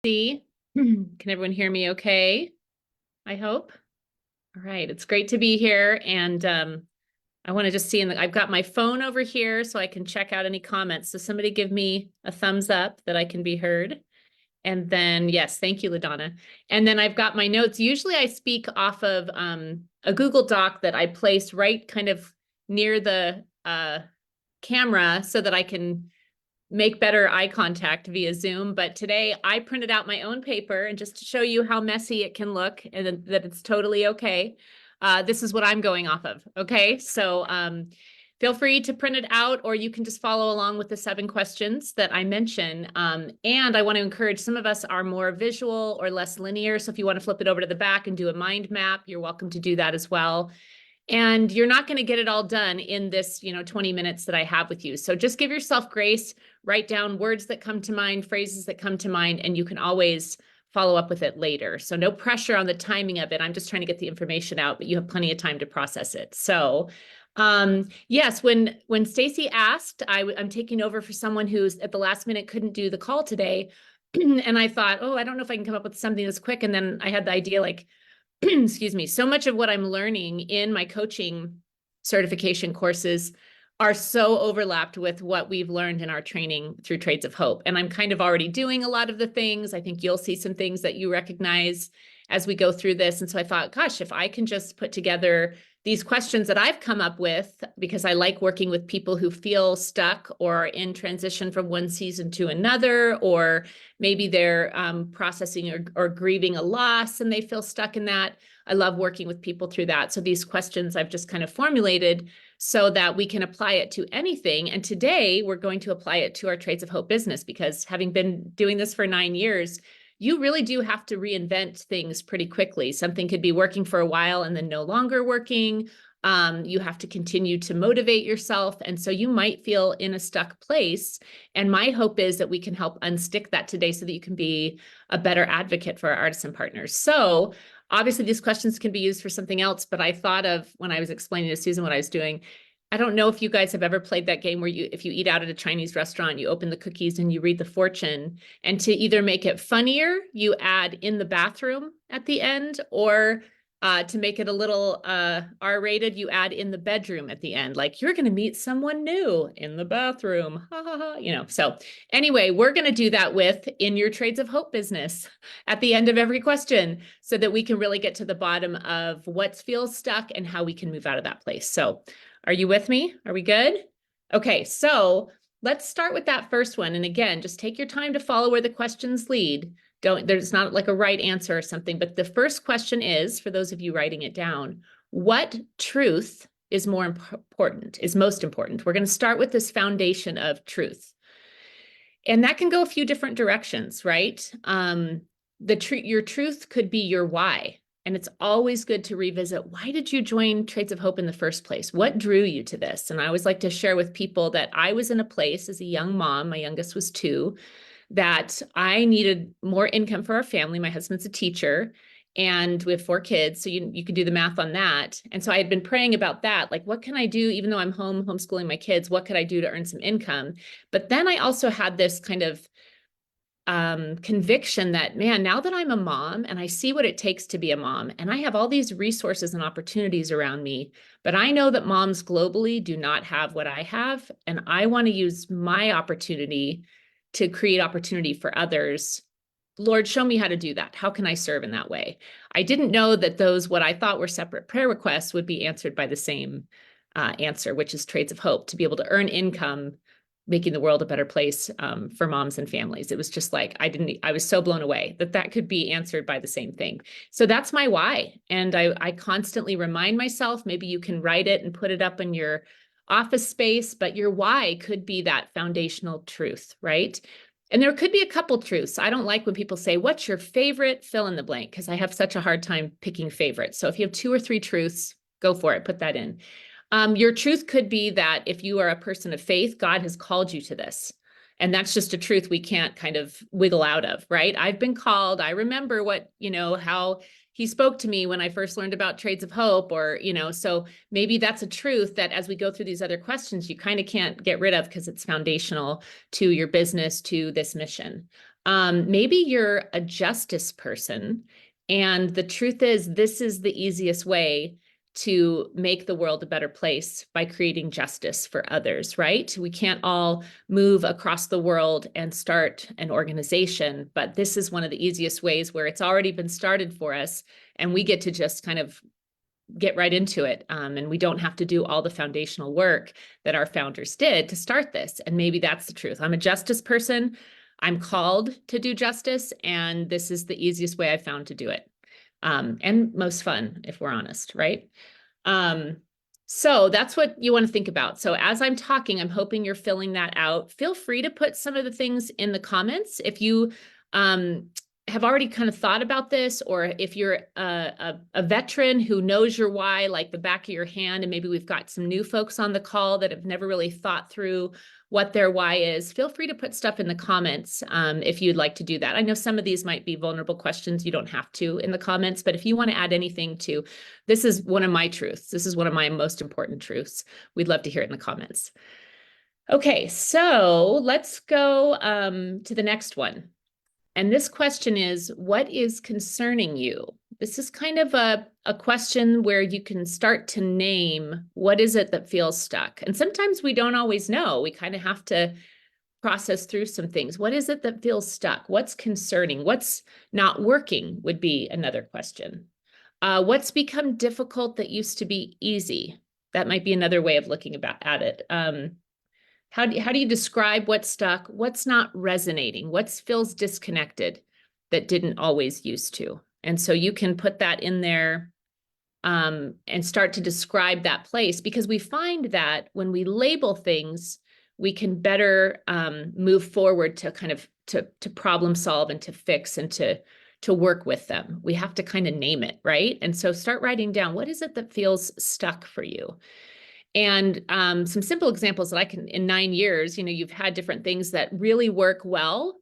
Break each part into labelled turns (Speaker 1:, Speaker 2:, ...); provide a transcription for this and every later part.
Speaker 1: See, can everyone hear me okay? I hope. All right, it's great to be here. And I want to just see, I've got my phone over here so I can check out any comments. So somebody give me a thumbs up that I can be heard. And then, yes, thank you, LaDonna. And then I've got my notes. Usually I speak off of a Google Doc that I place right kind of near the camera so that I can make better eye contact via Zoom. But today I printed out my own paper, and just to show you how messy it can look and that it's totally okay. This is what I'm going off of. Okay, so feel free to print it out, or you can just follow along with the 7 questions that I mention. And I want to encourage, some of us are more visual or less linear. So if you want to flip it over to the back and do a mind map, you're welcome to do that as well. And you're not going to get it all done in this, 20 minutes that I have with you. So just give yourself grace, write down words that come to mind, phrases that come to mind, and you can always follow up with it later. So no pressure on the timing of it. I'm just trying to get the information out, but you have plenty of time to process it. So yes, when Stacy asked, I'm taking over for someone who's at the last minute couldn't do the call today. And I thought, oh, I don't know if I can come up with something that's quick. And then I had the idea, like, excuse me, so much of what I'm learning in my coaching certification courses are so overlapped with what we've learned in our training through Trades of Hope. And I'm kind of already doing a lot of the things. I think you'll see some things that you recognize as we go through this. And so I thought, gosh, if I can just put together these questions that I've come up with, because I like working with people who feel stuck or in transition from one season to another, or maybe they're processing or grieving a loss and they feel stuck in that. I love working with people through that. So these questions I've just kind of formulated so that we can apply it to anything. And today we're going to apply it to our Trades of Hope business, because having been doing this for 9 years, you really do have to reinvent things pretty quickly. Something could be working for a while and then no longer working. You have to continue to motivate yourself. And so you might feel in a stuck place. And my hope is that we can help unstick that today so that you can be a better advocate for our artisan partners. So obviously these questions can be used for something else, but I thought of, when I was explaining to Susan what I was doing, I don't know if you guys have ever played that game where if you eat out at a Chinese restaurant, you open the cookies and you read the fortune, and to either make it funnier, you add "in the bathroom" at the end, or to make it a little R-rated, you add "in the bedroom" at the end. Like, you're going to meet someone new in the bathroom. Ha, ha, ha. So anyway, we're going to do that with "in your Trades of Hope business" at the end of every question, so that we can really get to the bottom of what feels stuck and how we can move out of that place. So are you with me? Are we good? Okay, so let's start with that first one. And again, just take your time to follow where the questions lead. There's not like a right answer or something, but the first question is, for those of you writing it down, what truth is most important? We're going to start with this foundation of truth. And that can go a few different directions, right? Your truth could be your why. And it's always good to revisit, why did you join Trades of Hope in the first place? What drew you to this? And I always like to share with people that I was in a place as a young mom, my youngest was 2, that I needed more income for our family. My husband's a teacher, and we have 4 kids. So you can do the math on that. And so I had been praying about that. Like, what can I do, even though I'm home homeschooling my kids, what could I do to earn some income? But then I also had this kind of conviction that, man, now that I'm a mom and I see what it takes to be a mom, and I have all these resources and opportunities around me, but I know that moms globally do not have what I have. And I want to use my opportunity to create opportunity for others. Lord, show me how to do that. How can I serve in that way? I didn't know that those, what I thought were separate prayer requests, would be answered by the same answer, which is Trades of Hope, to be able to earn income, making the world a better place for moms and families. It was just like, I was so blown away that could be answered by the same thing. So that's my why. And I constantly remind myself, maybe you can write it and put it up in your office space, but your why could be that foundational truth, right? And there could be a couple truths. I don't like when people say, what's your favorite fill in the blank? Because I have such a hard time picking favorites. So if you have 2 or 3 truths, go for it, put that in. Your truth could be that if you are a person of faith, God has called you to this. And that's just a truth we can't kind of wiggle out of, right? I've been called. I remember how he spoke to me when I first learned about Trades of Hope, or, so maybe that's a truth that as we go through these other questions, you kind of can't get rid of, because it's foundational to your business, to this mission. Maybe you're a justice person, and the truth is, this is the easiest way to make the world a better place by creating justice for others, right? We can't all move across the world and start an organization, but this is one of the easiest ways where it's already been started for us, and we get to just kind of get right into it. And we don't have to do all the foundational work that our founders did to start this. And maybe that's the truth. I'm a justice person. I'm called to do justice, and this is the easiest way I've found to do it. And most fun, if we're honest, right? So that's what you want to think about. So as I'm talking, I'm hoping you're filling that out. Feel free to put some of the things in the comments. If you have already kind of thought about this, or if you're a veteran who knows your why like the back of your hand, and maybe we've got some new folks on the call that have never really thought through what their why is, feel free to put stuff in the comments if you'd like to do that. I know some of these might be vulnerable questions. You don't have to in the comments, but if you want to add anything to, this is one of my truths. This is one of my most important truths. We'd love to hear it in the comments. Okay, so let's go to the next one. And this question is, what is concerning you? This is kind of a question where you can start to name what is it that feels stuck. And sometimes we don't always know. We kind of have to process through some things. What is it that feels stuck? What's concerning? What's not working would be another question. What's become difficult that used to be easy? That might be another way of looking at it. How do you describe what's stuck? What's not resonating? What feels disconnected that didn't always used to? And so you can put that in there and start to describe that place, because we find that when we label things, we can better move forward to kind of to problem solve and to fix and to work with them. We have to kind of name it, right? And so start writing down, what is it that feels stuck for you? And some simple examples that I can, in 9 years, you've had different things that really work well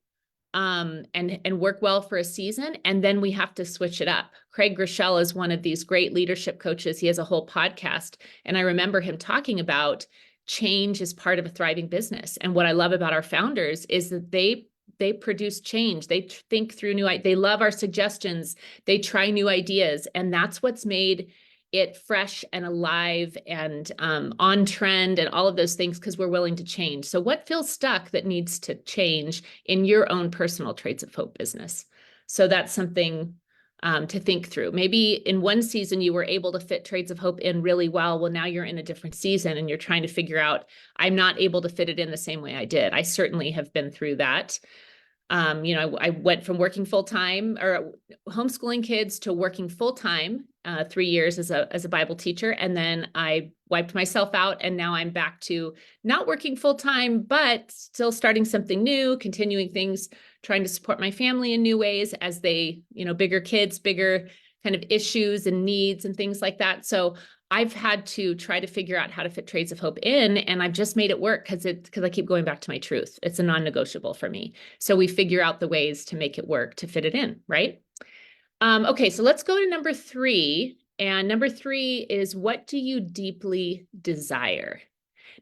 Speaker 1: and work well for a season. And then we have to switch it up. Craig Groeschel is one of these great leadership coaches. He has a whole podcast. And I remember him talking about change is part of a thriving business. And what I love about our founders is that they produce change. They think through they love our suggestions. They try new ideas. And that's what's made it fresh and alive and on trend and all of those things, because we're willing to change. So what feels stuck that needs to change in your own personal Trades of Hope business? So that's something to think through. Maybe in one season you were able to fit Trades of Hope in really well. Well, now you're in a different season and you're trying to figure out, I'm not able to fit it in the same way I did. I certainly have been through that. I went from working full-time or homeschooling kids to working full-time 3 years as a Bible teacher. And then I wiped myself out, and now I'm back to not working full-time, but still starting something new, continuing things, trying to support my family in new ways as they, bigger kids, bigger kind of issues and needs and things like that. So I've had to try to figure out how to fit Trades of Hope in, and I've just made it work because I keep going back to my truth. It's a non-negotiable for me. So we figure out the ways to make it work, to fit it in, right? Okay, so let's go to number 3. And number 3 is, what do you deeply desire?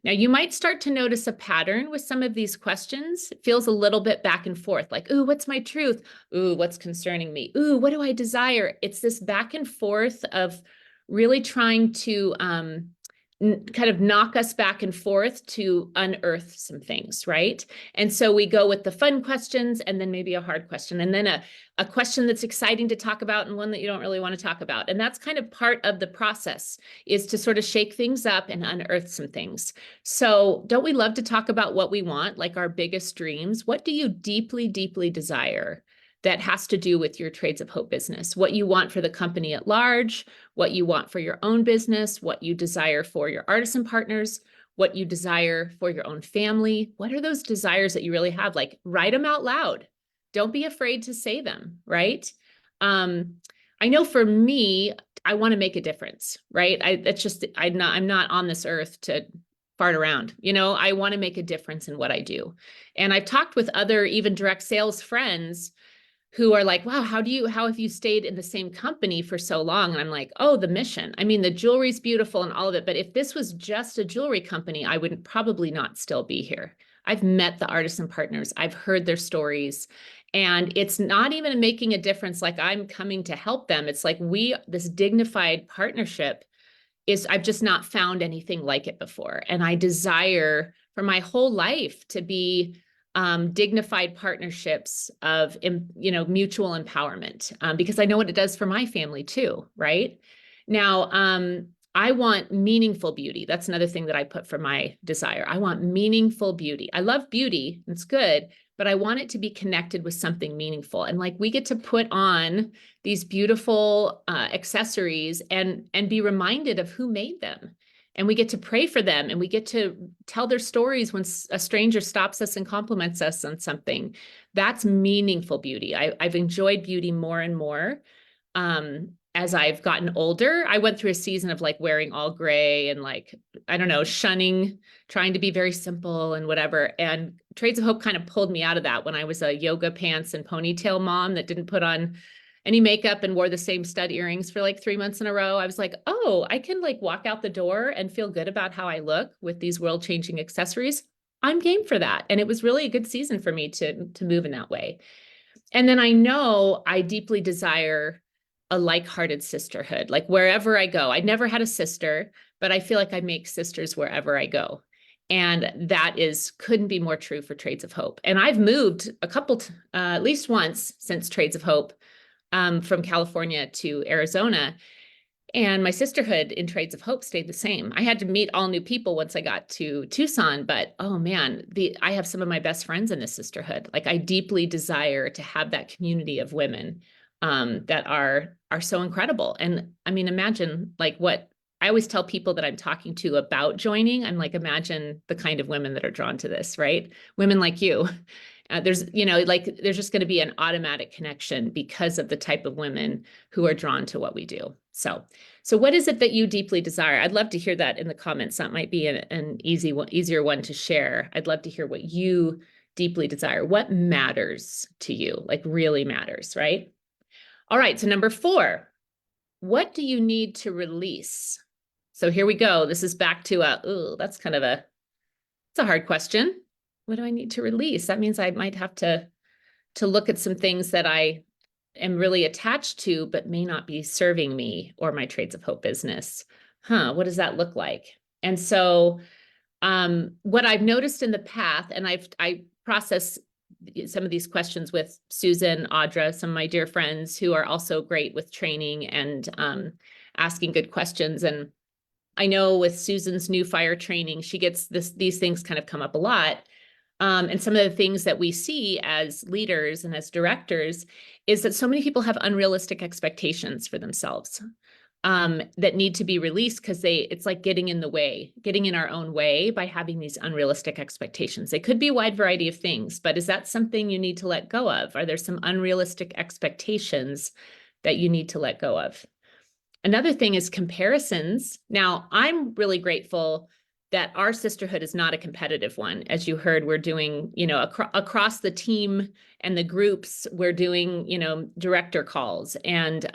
Speaker 1: Now, you might start to notice a pattern with some of these questions. It feels a little bit back and forth, like, ooh, what's my truth? Ooh, what's concerning me? Ooh, what do I desire? It's this back and forth of really trying to kind of knock us back and forth to unearth some things, right? And so we go with the fun questions, and then maybe a hard question, and then a question that's exciting to talk about and one that you don't really want to talk about. And that's kind of part of the process, is to sort of shake things up and unearth some things. So don't we love to talk about what we want, like our biggest dreams? What do you deeply, deeply desire that has to do with your Trades of Hope business? What you want for the company at large, what you want for your own business, what you desire for your artisan partners, what you desire for your own family. What are those desires that you really have? Like, write them out loud. Don't be afraid to say them, right? I know for me, I want to make a difference, right? I'm not on this earth to fart around. I want to make a difference in what I do. And I've talked with other even direct sales friends who are like, wow, how have you stayed in the same company for so long? And I'm like, oh, the mission. I mean, the jewelry's beautiful and all of it, but if this was just a jewelry company, I would probably not still be here. I've met the artisan partners. I've heard their stories. And it's not even making a difference like I'm coming to help them. It's like this dignified partnership I've just not found anything like it before. And I desire for my whole life to be dignified partnerships of, mutual empowerment, because I know what it does for my family too, right? Now, I want meaningful beauty. That's another thing that I put for my desire. I want meaningful beauty. I love beauty, it's good, but I want it to be connected with something meaningful. And like we get to put on these beautiful accessories and be reminded of who made them. And we get to pray for them, and we get to tell their stories when a stranger stops us and compliments us on something. That's meaningful beauty. I've enjoyed beauty more and more as I've gotten older. I went through a season of like wearing all gray and like, I don't know, shunning, trying to be very simple and whatever. And Trades of Hope kind of pulled me out of that when I was a yoga pants and ponytail mom that didn't put on any makeup and wore the same stud earrings for like 3 months in a row. I was like, oh, I can like walk out the door and feel good about how I look with these world-changing accessories. I'm game for that. And it was really a good season for me to move in that way. And then I know I deeply desire a like-hearted sisterhood, like wherever I go. I never had a sister, but I feel like I make sisters wherever I go. And that couldn't be more true for Trades of Hope. And I've moved at least once since Trades of Hope, from California to Arizona. And my sisterhood in Trades of Hope stayed the same. I had to meet all new people once I got to Tucson, but oh man, I have some of my best friends in this sisterhood. Like I deeply desire to have that community of women that are so incredible. And I mean, imagine like what I always tell people that I'm talking to about joining. I'm like, imagine the kind of women that are drawn to this, right? Women like you. There's just going to be an automatic connection because of the type of women who are drawn to what we do. So what is it that you deeply desire? I'd love to hear that in the comments. That might be an easier one to share. I'd love to hear what you deeply desire. What matters to you, like really matters, right? All right, so number 4, what do you need to release? So here we go. This is back to that's it's a hard question. What do I need to release? That means I might have to look at some things that I am really attached to, but may not be serving me or my Trades of Hope business. What does that look like? And so what I've noticed in the path, and I process some of these questions with Susan, Audra, some of my dear friends who are also great with training and asking good questions. And I know with Susan's New Fire training, she gets these things kind of come up a lot. And some of the things that we see as leaders and as directors is that so many people have unrealistic expectations for themselves that need to be released because it's like getting in our own way by having these unrealistic expectations. They could be a wide variety of things, but is that something you need to let go of? Are there some unrealistic expectations that you need to let go of? Another thing is comparisons. Now, I'm really grateful that our sisterhood is not a competitive one. As you heard, we're doing, across the team and the groups, we're doing, director calls and,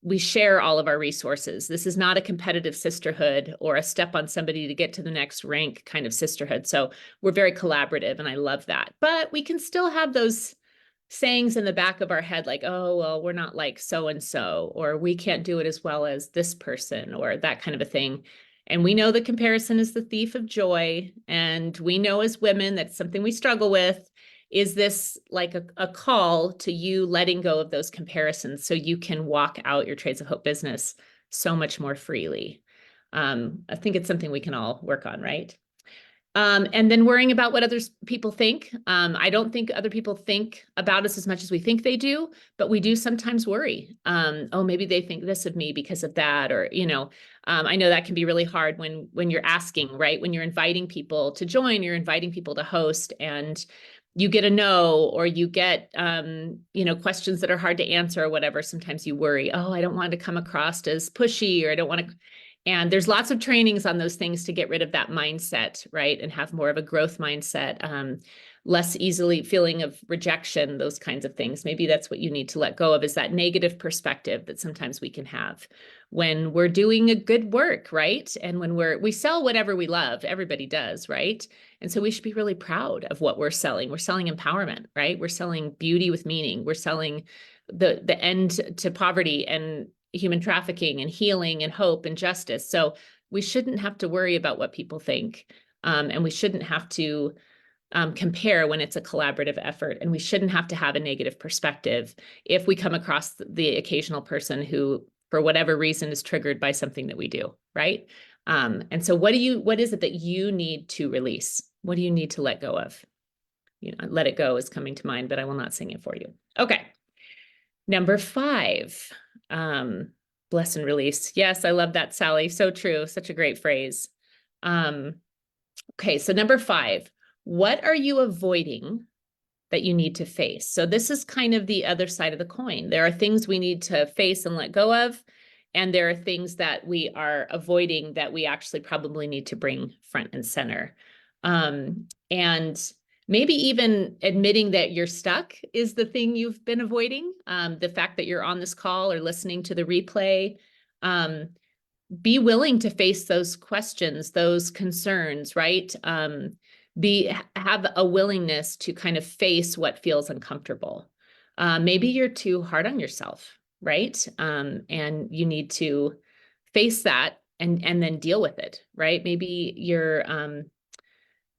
Speaker 1: we share all of our resources. This is not a competitive sisterhood or a step on somebody to get to the next rank kind of sisterhood. So we're very collaborative and I love that. But we can still have those sayings in the back of our head like, oh, well, we're not like so-and-so, or we can't do it as well as this person, or that kind of a thing. And we know that comparison is the thief of joy. And we know as women that's something we struggle with. Is this like a call to you letting go of those comparisons so you can walk out your Trades of Hope business so much more freely? I think it's something we can all work on, right? And then worrying about what other people think. I don't think other people think about us as much as we think they do, but we do sometimes worry. Oh, maybe they think this of me because of that, or, I know that can be really hard when you're asking, right? When you're inviting people to join, you're inviting people to host, and you get a no, or you get, questions that are hard to answer or whatever. Sometimes you worry, oh, I don't want to come across as pushy, or I don't want to. And there's lots of trainings on those things to get rid of that mindset, right? And have more of a growth mindset. less easily feeling of rejection, those kinds of things. Maybe that's what you need to let go of, is that negative perspective that sometimes we can have when we're doing a good work, right? And when we sell whatever we love, everybody does, right? And so we should be really proud of what we're selling. We're selling empowerment, right? We're selling beauty with meaning. We're selling the end to poverty and human trafficking and healing and hope and justice. So we shouldn't have to worry about what people think. And we shouldn't have to compare when it's a collaborative effort. And we shouldn't have to have a negative perspective if we come across the occasional person who, for whatever reason, is triggered by something that we do, right? And so what is it that you need to release? What do you need to let go of? Let it go is coming to mind, but I will not sing it for you. Okay. Number 5, bless and release. Yes, I love that, Sally. So true. Such a great phrase. Okay, so number 5, what are you avoiding that you need to face? So this is kind of the other side of the coin. There are things we need to face and let go of, and there are things that we are avoiding that we actually probably need to bring front and center. And maybe even admitting that you're stuck is the thing you've been avoiding. The fact that you're on this call or listening to the replay. Be willing to face those questions, those concerns, right? Have a willingness to kind of face what feels uncomfortable. Maybe you're too hard on yourself, right? And you need to face that and then deal with it, right? Maybe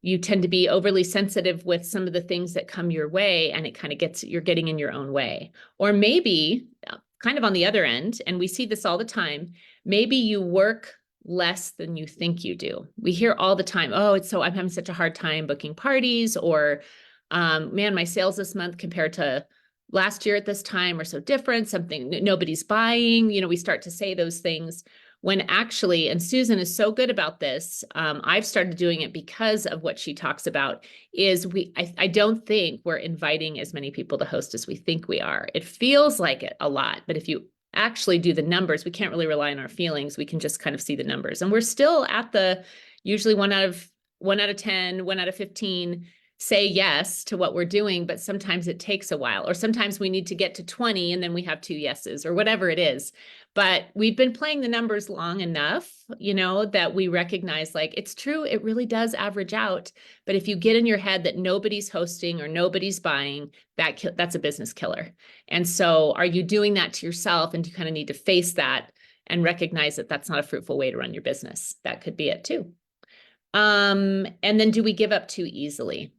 Speaker 1: you tend to be overly sensitive with some of the things that come your way, and it kind of you're getting in your own way. Or maybe kind of on the other end, and we see this all the time, maybe you work less than you think you do. We hear all the time, oh, I'm having such a hard time booking parties, or man, my sales this month compared to last year at this time are so different, nobody's buying. We start to say those things when actually, and Susan is so good about this, I've started doing it because of what she talks about, is I don't think we're inviting as many people to host as we think we are. It feels like it a lot, but if you actually do the numbers, we can't really rely on our feelings. We can just kind of see the numbers. And we're still at usually 1 out of 10, 1 out of 15 say yes to what we're doing, but sometimes it takes a while, or sometimes we need to get to 20 and then we have 2 yeses or whatever it is. But we've been playing the numbers long enough, that we recognize, like, it's true, it really does average out. But if you get in your head that nobody's hosting or nobody's buying, that's a business killer. And so are you doing that to yourself? And you kind of need to face that and recognize that that's not a fruitful way to run your business. That could be it too. And then do we give up too easily?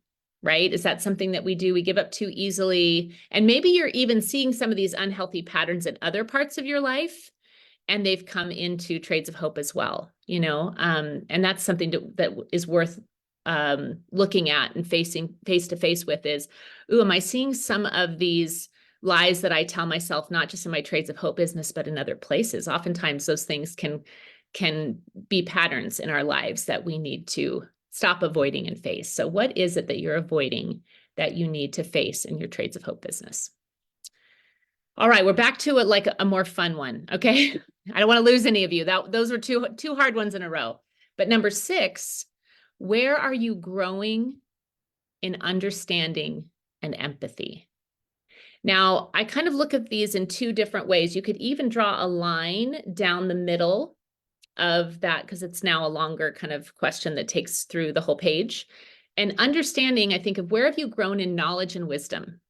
Speaker 1: Right? Is that something that we do? We give up too easily. And maybe you're even seeing some of these unhealthy patterns in other parts of your life, and they've come into Trades of Hope as well, and that's something that is worth looking at and facing face to face with is, am I seeing some of these lies that I tell myself, not just in my Trades of Hope business, but in other places? Oftentimes those things can be patterns in our lives that we need to stop avoiding and face. So what is it that you're avoiding that you need to face in your Trades of Hope business? All right, we're back to a more fun one, okay? I don't want to lose any of you. Those were two hard ones in a row. But number 6, where are you growing in understanding and empathy? Now, I kind of look at these in 2 different ways. You could even draw a line down the middle of that, because it's now a longer kind of question that takes through the whole page. And understanding, I think, of where have you grown in knowledge and wisdom?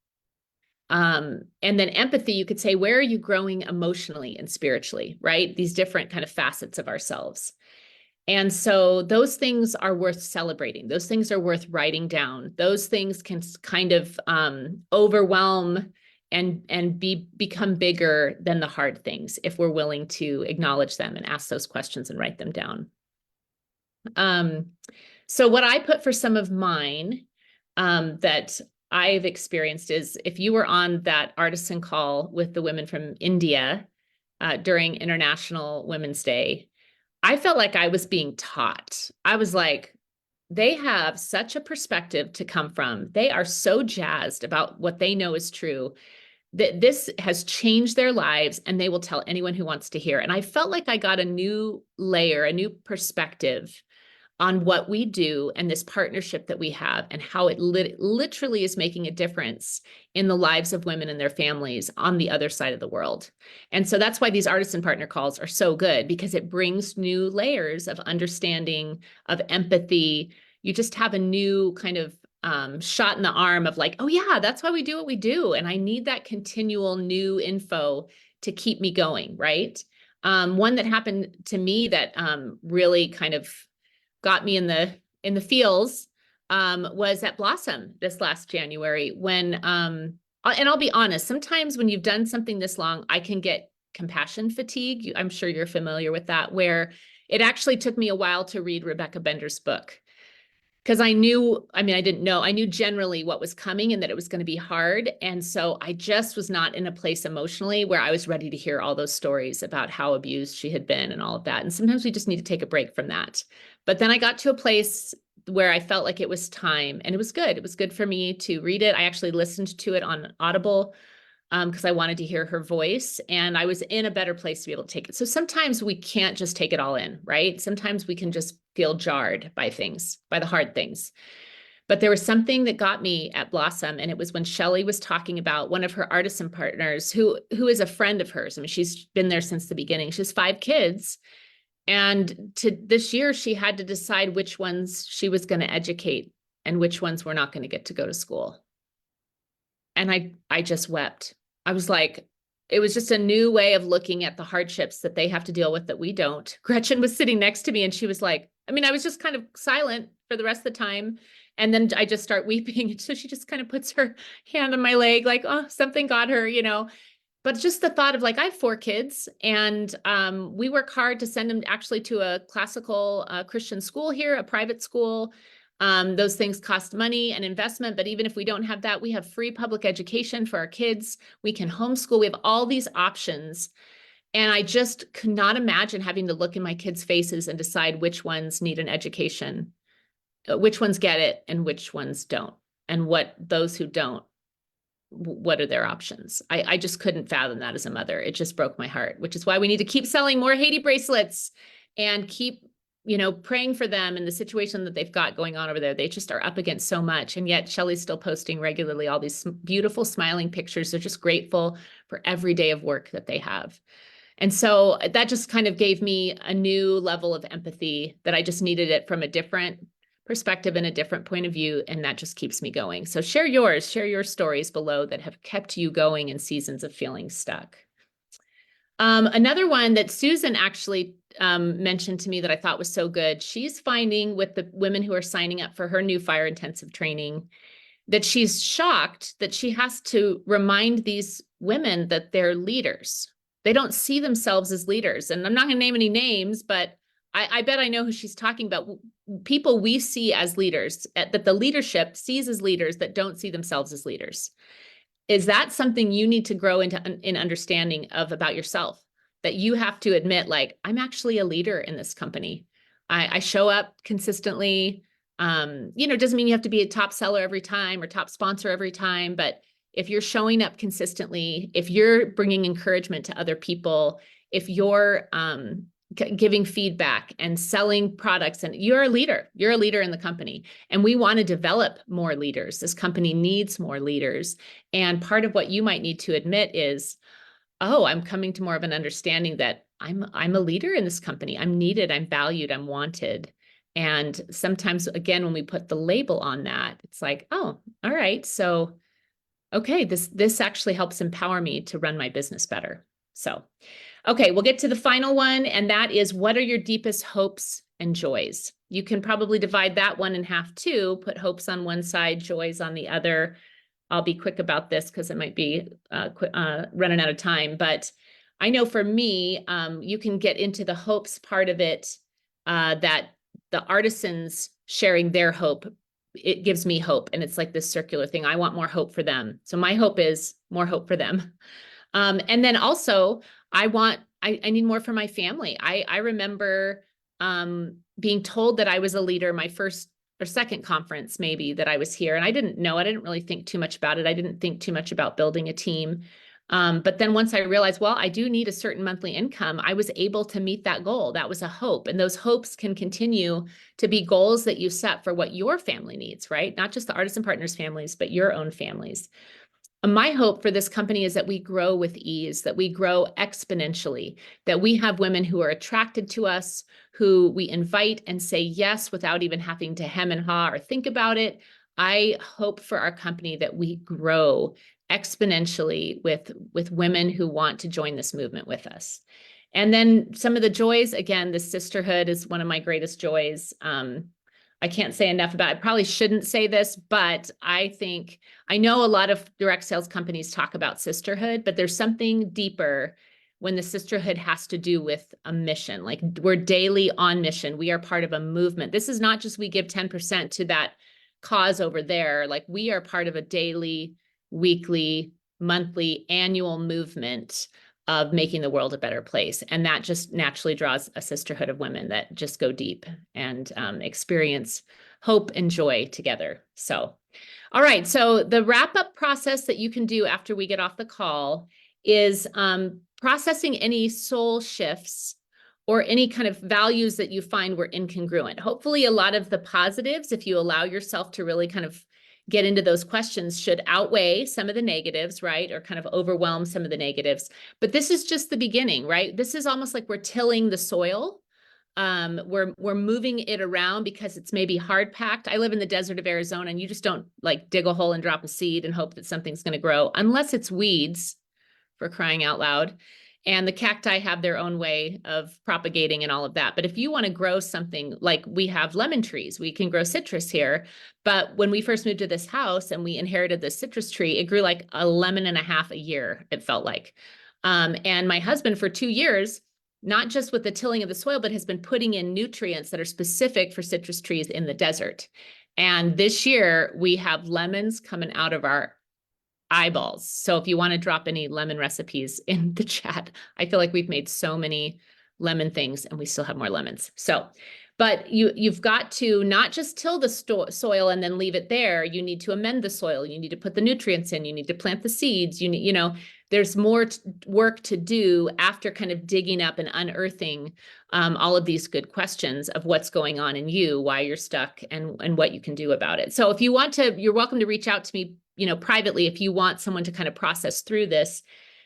Speaker 1: And then empathy, you could say, where are you growing emotionally and spiritually, right? These different kind of facets of ourselves. And so those things are worth celebrating. Those things are worth writing down. Those things can kind of overwhelm and become bigger than the hard things if we're willing to acknowledge them and ask those questions and write them down. So what I put for some of mine that I've experienced is, if you were on that artisan call with the women from India during International Women's Day, I felt like I was being taught. I was like, they have such a perspective to come from. They are so jazzed about what they know is true, that this has changed their lives, and they will tell anyone who wants to hear. And I felt like I got a new layer, a new perspective on what we do and this partnership that we have and how it literally is making a difference in the lives of women and their families on the other side of the world. And so that's why these artisan partner calls are so good, because it brings new layers of understanding, of empathy. You just have a new kind of shot in the arm of like, oh yeah, that's why we do what we do. And I need that continual new info to keep me going, right? One that happened to me that really kind of got me in the feels was at Blossom this last January when, and I'll be honest, sometimes when you've done something this long, I can get compassion fatigue. I'm sure you're familiar with that, where it actually took me a while to read Rebecca Bender's book. Because I knew generally what was coming and that it was going to be hard. And so I just was not in a place emotionally where I was ready to hear all those stories about how abused she had been and all of that. And sometimes we just need to take a break from that. But then I got to a place where I felt like it was time, and it was good. It was good for me to read it. I actually listened to it on Audible because I wanted to hear her voice, and I was in a better place to be able to take it. So sometimes we can't just take it all in, right? Sometimes we can just feel jarred by things, by the hard things. But there was something that got me at Blossom, and it was when Shelley was talking about one of her artisan partners who is a friend of hers. I mean, she's been there since the beginning. She has 5 kids. And this year, she had to decide which ones she was going to educate and which ones were not going to get to go to school. And I just wept. I was like, it was just a new way of looking at the hardships that they have to deal with that we don't. Gretchen was sitting next to me and she was like, I was just kind of silent for the rest of the time. And then I just start weeping. And so she just kind of puts her hand on my leg, like, oh, something got her, But just the thought of like, I have 4 kids, and we work hard to send them actually to a classical Christian school here, a private school. Those things cost money and investment, but even if we don't have that, we have free public education for our kids. We can homeschool. We have all these options. And I just could not imagine having to look in my kids' faces and decide which ones need an education, which ones get it and which ones don't. And what those who don't, what are their options? I just couldn't fathom that as a mother. It just broke my heart, which is why we need to keep selling more Haiti bracelets and keep praying for them and the situation that they've got going on over there. They just are up against so much. And yet Shelley's still posting regularly all these beautiful smiling pictures. They're just grateful for every day of work that they have. And so that just kind of gave me a new level of empathy that I just needed it from a different perspective and a different point of view. And that just keeps me going. So share your stories below that have kept you going in seasons of feeling stuck. Another one that Susan actually mentioned to me that I thought was so good. She's finding with the women who are signing up for her new fire intensive training that she's shocked that she has to remind these women that they're leaders. They don't see themselves as leaders. And I'm not going to name any names, but I bet I know who she's talking about. People we see as leaders, that the leadership sees as leaders that don't see themselves as leaders. Is that something you need to grow in understanding of about yourself? That you have to admit, like, I'm actually a leader in this company. I show up consistently. Doesn't mean you have to be a top seller every time or top sponsor every time, but if you're showing up consistently, if you're bringing encouragement to other people, if you're giving feedback and selling products, and you're a leader in the company. And we want to develop more leaders. This company needs more leaders. And part of what you might need to admit is, oh, I'm coming to more of an understanding that I'm a leader in this company. I'm needed, I'm valued, I'm wanted. And sometimes, again, when we put the label on that, it's like, oh, all right, so, okay, this actually helps empower me to run my business better. So, okay, we'll get to the final one, and that is, what are your deepest hopes and joys? You can probably divide that one in half too, put hopes on one side, joys on the other. I'll be quick about this because it might be running out of time, but I know for me, you can get into the hopes part of it, that the artisans sharing their hope, it gives me hope. And it's like this circular thing. I want more hope for them. So my hope is more hope for them. And then also I need more for my family. I remember being told that I was a leader my first or second conference, maybe, that I was here. And I didn't know, I didn't really think too much about it. I didn't think too much about building a team. But then once I realized, well, I do need a certain monthly income, I was able to meet that goal. That was a hope. And those hopes can continue to be goals that you set for what your family needs, right? Not just the Artisan Partners families, but your own families. My hope for this company is that we grow with ease, that we grow exponentially, that we have women who are attracted to us, who we invite and say yes without even having to hem and haw or think about it. I hope for our company that we grow exponentially with women who want to join this movement with us. And then some of the joys, again, the sisterhood is one of my greatest joys. I can't say enough about it. I probably shouldn't say this, but I know a lot of direct sales companies talk about sisterhood, but there's something deeper when the sisterhood has to do with a mission. Like, we're daily on mission. We are part of a movement. This is not just we give 10% to that cause over there. Like, we are part of a daily, weekly, monthly, annual movement of making the world a better place. And that just naturally draws a sisterhood of women that just go deep and experience hope and joy together. So, all right. So the wrap-up process that you can do after we get off the call is processing any soul shifts or any kind of values that you find were incongruent. Hopefully a lot of the positives, if you allow yourself to really kind of get into those questions, should outweigh some of the negatives, right? Or kind of overwhelm some of the negatives. But this is just the beginning, right? This is almost like we're tilling the soil. We're moving it around because it's maybe hard packed. I live in the desert of Arizona, and you just don't like dig a hole and drop a seed and hope that something's going to grow, unless it's weeds, for crying out loud. And the cacti have their own way of propagating and all of that. But if you want to grow something, like we have lemon trees, we can grow citrus here. But when we first moved to this house and we inherited this citrus tree, it grew like a lemon and a half a year, it felt like. And my husband for 2 years, not just with the tilling of the soil, but has been putting in nutrients that are specific for citrus trees in the desert. And this year we have lemons coming out of our eyeballs. So if you want to drop any lemon recipes in the chat, I feel like we've made so many lemon things and we still have more lemons. So, but you've got to not just till the soil and then leave it there. You need to amend the soil. You need to put the nutrients in. You need to plant the seeds. You need, there's more work to do after kind of digging up and unearthing all of these good questions of what's going on in you, why you're stuck, and what you can do about it. So if you want to, you're welcome to reach out to me, privately, if you want someone to kind of process through this,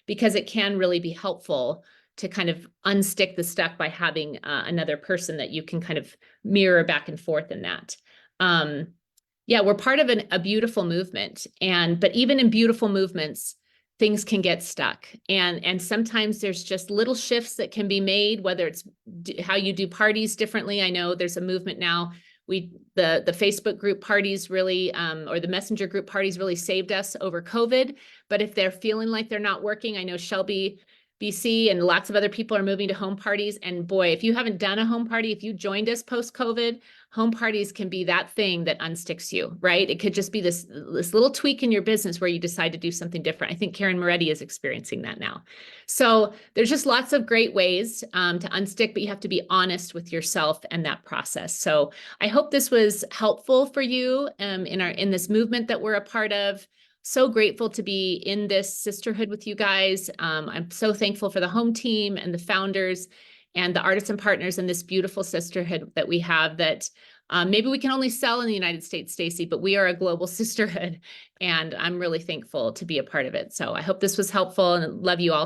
Speaker 1: because it can really be helpful to kind of unstick the stuck by having another person that you can kind of mirror back and forth in that. Yeah, we're part of a beautiful movement, but even in beautiful movements, things can get stuck. And sometimes there's just little shifts that can be made, whether it's how you do parties differently. I know there's a movement now. The Facebook group parties really, or the messenger group parties really saved us over COVID. But if they're feeling like they're not working, I know Shelby, BC, and lots of other people are moving to home parties. And boy, if you haven't done a home party, if you joined us post-COVID, home parties can be that thing that unsticks you, right? It could just be this little tweak in your business where you decide to do something different. I think Karen Moretti is experiencing that now. So there's just lots of great ways to unstick, but you have to be honest with yourself and that process. So I hope this was helpful for you in this movement that we're a part of. So grateful to be in this sisterhood with you guys. I'm so thankful for the home team and the founders and the Artisan Partners and this beautiful sisterhood that we have that maybe we can only sell in the United States, Stacy, but we are a global sisterhood, and I'm really thankful to be a part of it. So I hope this was helpful and love you all.